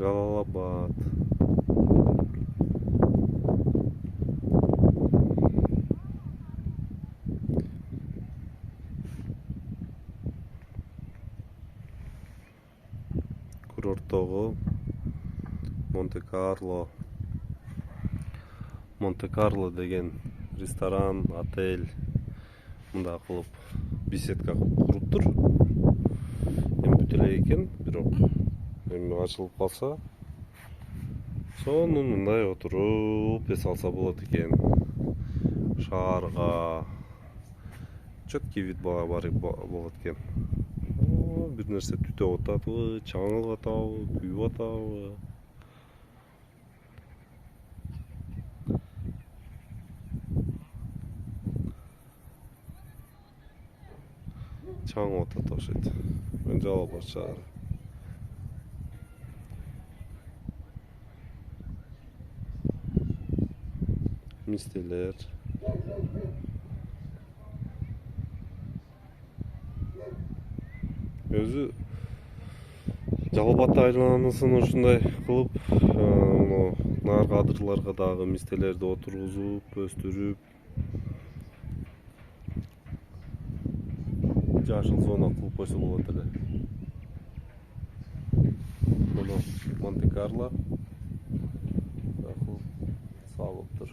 Жалал Абад. Курорттогу Монте Карло деген ресторан, отель мындай кылып беседка куруптур. Эми бүтө эле экен, бирок эми ачылып калса, сонун мындай отуруп эс алса болот экен. Шаарга четкий вид болот экен. Бир нерсе түтөп атабы, чаңылып атабы, күйүп атабы. Чаңып атат окшойт. Мен Жалал Абад шаары. Мистелер. Өзү Жалал Абад айланысын ушундай кылып, наркы адырларга дагы мистелерди отургузуп, өстүрүп, жашыл зона кылып койсо болот эле. Муну Монте Карло салыптыр.